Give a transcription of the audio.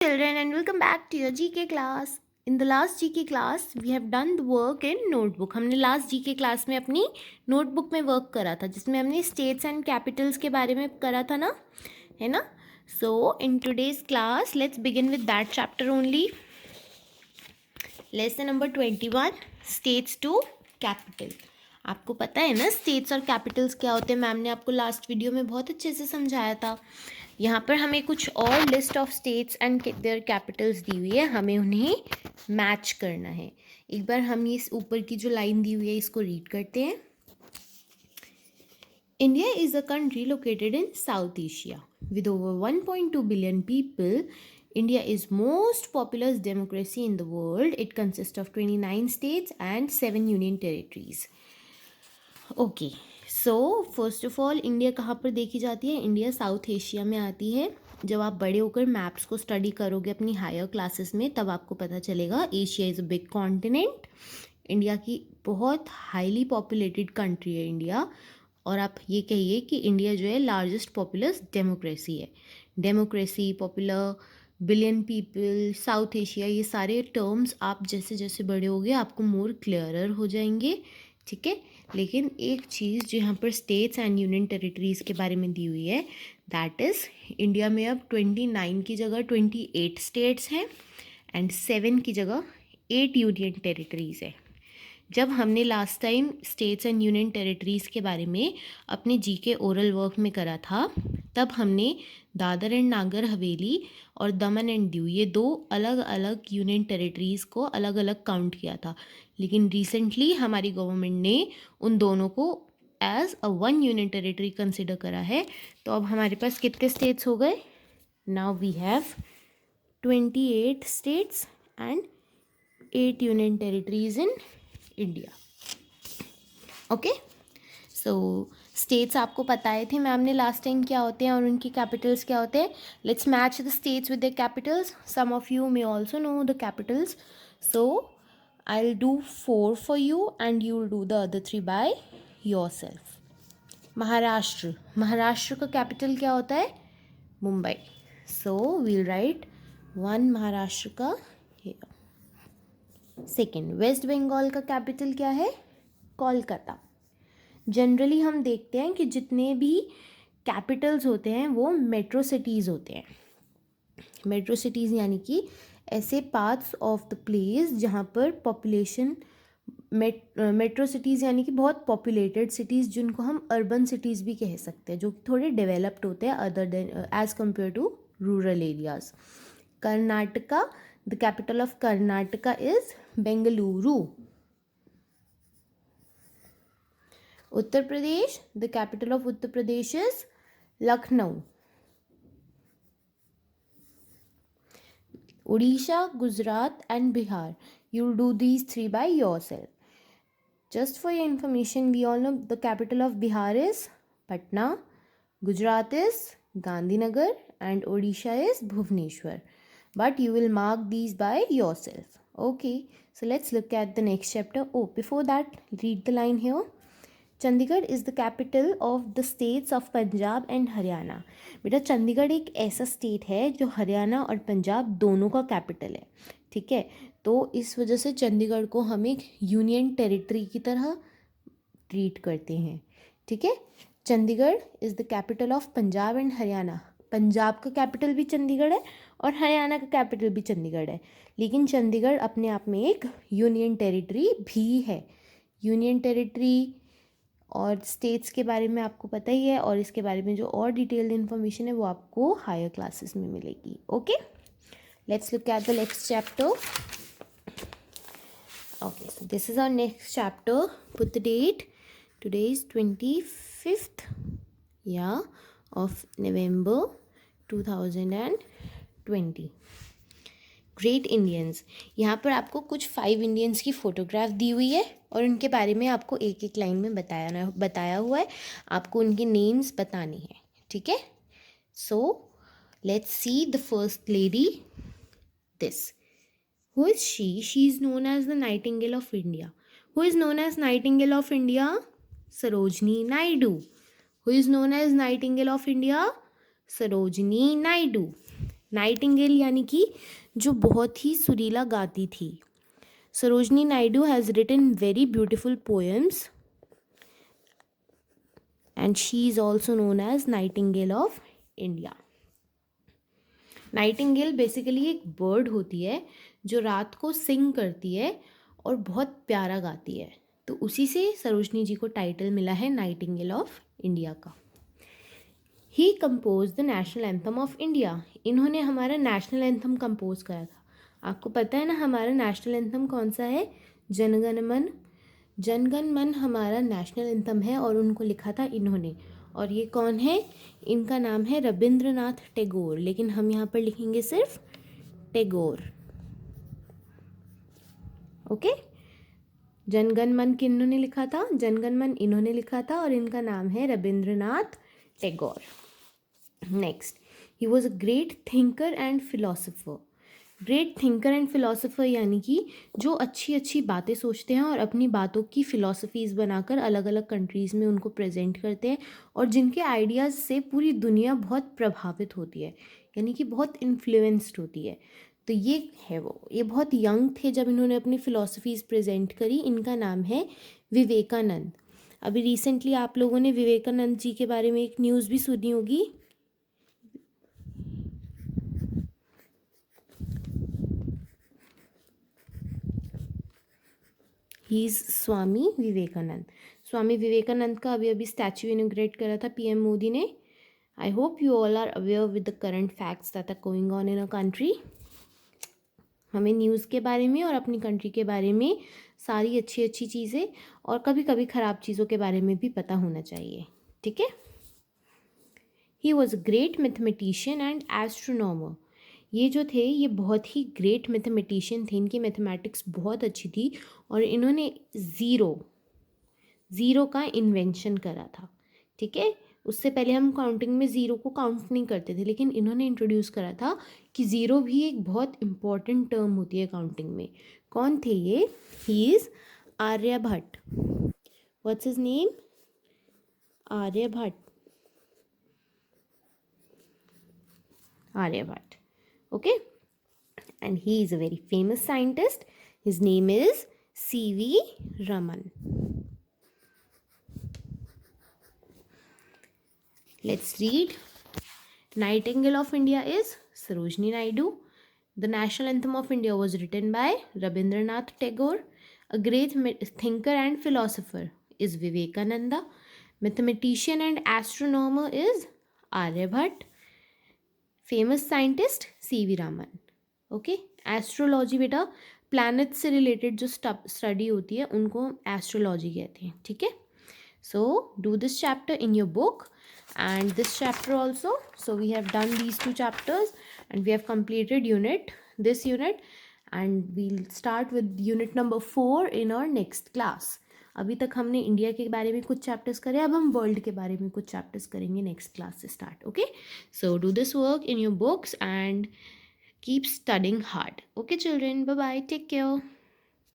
Children, and welcome back to your GK class. In the last GK class we have done the work in notebook. हमने last GK class में अपनी notebook में work करा था जिसमें हमने states and Capitals के बारे में करा था ना, है ना. So in today's class let's begin with that chapter only. Lesson number 21, states to capital. आपको पता है ना स्टेट्स और कैपिटल्स क्या होते हैं. मैम ने आपको लास्ट वीडियो में बहुत अच्छे से समझाया था. यहाँ पर हमें कुछ और list of states and their capitals दी हुई है, हमें उन्हें मैच करना है. एक बार हम इस ऊपर की जो लाइन दी हुई है इसको रीड करते हैं. India is a country located in south Asia with over 1.2 billion people. India is most populous democracy in the world. It consists of 29 states and 7 union territories. Okay, so first of all India कहाँ पर देखी जाती है. India south Asia में आती है. जब आप बड़े होकर मैप्स को स्टडी करोगे अपनी हायर क्लासेस में तब आपको पता चलेगा Asia is a big continent. India की बहुत हाईली पॉपुलेटेड कंट्री है इंडिया. और आप ये कहिए कि इंडिया जो है लार्जेस्ट पॉपुलस डेमोक्रेसी है. Democracy, popular, billion people, south Asia, ये सारे टर्म्स आप जैसे जैसे बड़े होगे आपको मोर क्लियरर हो जाएंगे. ठीक है. लेकिन एक चीज़ जो यहाँ पर स्टेट्स एंड यूनियन टेरिटरीज़ के बारे में दी हुई है दैट इज़ इंडिया में अब 29 की जगह 28 स्टेट्स हैं एंड 7 की जगह 8 यूनियन टेरिटरीज़ है. जब हमने last time states and union territories के बारे में अपने जीके ओरल वर्क में करा था तब हमने दादर एंड नागर हवेली और दमन एंड दीव ये दो अलग अलग यूनियन टेरिटरीज़ को अलग अलग काउंट किया था. लेकिन रिसेंटली हमारी गवर्नमेंट ने उन दोनों को as a one union territory consider करा है. तो अब हमारे पास कितने स्टेट्स हो गए. Now we have 28 states and 8 union territories in India. Okay, so states आपको बताए थे मैम ने लास्ट टाइम क्या होते हैं और उनकी कैपिटल्स क्या होते हैं. Let's match the states with the capitals. Some of you may also know the capitals. So I will do 4 for you and you will do the other 3 by yourself. Maharashtra. Maharashtra का capital क्या होता है. Mumbai. So we'll write 1 Maharashtra का. Second, waste Bengal का capital क्या है. Kolkata. Generally हम देखते हैं कि जितने भी कैपिटल्स होते हैं वो मेट्रो सिटीज़ होते हैं. मेट्रो सिटीज़ यानी कि ऐसे पार्ट्स ऑफ द प्लेस जहाँ पर पॉपुलेशन, मेट्रो सिटीज़ यानी कि बहुत पॉपुलेटेड सिटीज़ जिनको हम अर्बन सिटीज़ भी कह सकते हैं जो थोड़े डेवलप्ड होते हैं other than as compare to rural areas. Karnataka. The capital of Karnataka is Bengaluru. Uttar Pradesh. The capital of Uttar Pradesh is Lucknow. Odisha, Gujarat and Bihar. You'll do these 3 by yourself. Just for your information, we all know the capital of Bihar is Patna, Gujarat is Gandhinagar and Odisha is Bhubaneswar. But you will mark these by yourself. Okay, so let's look at the next chapter. Oh, before that, read the line here. Chandigarh is the capital of the states of Punjab and Haryana. बेटा चंडीगढ़ एक ऐसा state है जो हरियाणा और पंजाब दोनों का capital है. ठीक है. तो इस वजह से चंडीगढ़ को हम एक यूनियन टेरिटरी की तरह ट्रीट करते हैं. ठीक है. Chandigarh is the capital of Punjab and Haryana. Punjab का कैपिटल भी चंडीगढ़ है और हरियाणा का कैपिटल भी चंडीगढ़ है. लेकिन चंडीगढ़ अपने आप में एक यूनियन टेरिटरी भी है. यूनियन टेरिटरी और स्टेट्स के बारे में आपको पता ही है और इसके बारे में जो और डिटेल्ड इन्फॉर्मेशन है वो आपको हायर क्लासेस में मिलेगी. Okay, let's look at the next chapter. Okay, so this is our next chapter. Put the date. Today is 25th of November 2020. Great Indians. यहाँ पर आपको कुछ 5 इंडियंस की फ़ोटोग्राफ दी हुई है और उनके बारे में आपको एक एक लाइन में बताया हुआ है. आपको उनके नेम्स बताने हैं. ठीक है. So let's see the first lady. This. Who is she. She is known as the nightingale of India. Who is known as nightingale of India. Sarojini Naidu. Who is known as nightingale of India. Sarojini Naidu. Nightingale यानी कि जो बहुत ही सुरीला गाती थी. Sarojini Naidu has written very beautiful poems and she is also known as Nightingale of India. Nightingale basically एक bird होती है जो रात को सिंग करती है और बहुत प्यारा गाती है, तो उसी से सरोजनी जी को टाइटल मिला है नाइटिंगेल ऑफ इंडिया का. He composed the national anthem of India. इन्होंने हमारा नेशनल एंथम कंपोज करा था. आपको पता है ना हमारा नेशनल एंथम कौन सा है? जनगण मन. जनगण मन हमारा नेशनल एंथम है और उनको लिखा था इन्होंने. और ये कौन है? इनका नाम है रविंद्रनाथ टैगोर, लेकिन हम यहाँ पर लिखेंगे सिर्फ टैगोर. ओके. जनगण मन किन्होंने लिखा था? जनगण मन इन्होंने लिखा था और इनका नाम है Rabindranath Tagore. Next, he was a great thinker and philosopher. Great thinker and philosopher यानी कि जो अच्छी अच्छी बातें सोचते हैं और अपनी बातों की फ़िलासफ़ीज़ बनाकर अलग अलग कंट्रीज़ में उनको प्रेजेंट करते हैं और जिनके आइडियाज़ से पूरी दुनिया बहुत प्रभावित होती है, यानी कि बहुत इन्फ्लुएंस्ड होती है. तो ये है वो. ये बहुत यंग थे जब इन्होंने अपनी फ़िलासफ़ीज़ प्रेजेंट करी. इनका नाम है विवेकानंद. अभी रिसेंटली आप लोगों ने विवेकानंद जी के बारे में एक न्यूज़ भी सुनी होगी. He is Swami Vivekananda. स्वामी विवेकानंद का अभी अभी स्टैचू इनोग्रेट करा था पीएम मोदी ने. I hope you all are aware with the current facts that are going on in a country. हमें न्यूज़ के बारे में और अपनी कंट्री के बारे में सारी अच्छी अच्छी चीज़ें और कभी कभी ख़राब चीज़ों के बारे में भी पता होना चाहिए. ठीक है. He was a great mathematician and astronomer. ये जो थे ये बहुत ही ग्रेट मैथमेटिशियन थे. इनकी मैथमेटिक्स बहुत अच्छी थी और इन्होंने ज़ीरो का इन्वेंशन करा था. ठीक है. उससे पहले हम काउंटिंग में ज़ीरो को काउंट नहीं करते थे, लेकिन इन्होंने इंट्रोड्यूस करा था कि ज़ीरो भी एक बहुत इम्पॉर्टेंट टर्म होती है काउंटिंग में. कौन थे ये? He is Aryabhatta. What's his name? Aryabhatta. Aryabhat. Okay. And he is a very famous scientist. His name is C.V. Raman. Let's read. Nightingale of India is Sarojini Naidu. The national anthem of India was written by Rabindranath Tagore. A great thinker and philosopher is Vivekananda. Mathematician and astronomer is Aryabhat. Famous scientist CV. Raman. Okay. Astrology बेटा planet से related जो study होती है उनको astrology कहते हैं. ठीक है. सो do this chapter in your book and this chapter also. So we have done these two chapters and we have completed this unit, and we'll start with unit number 4 in our next class. अभी तक हमने India के बारे में कुछ chapters करे, अब हम वर्ल्ड के बारे में कुछ चैप्टर्स करेंगे नेक्स्ट क्लास से start. Okay. So do this work in your books and keep studying hard. Okay children, bye bye, take care.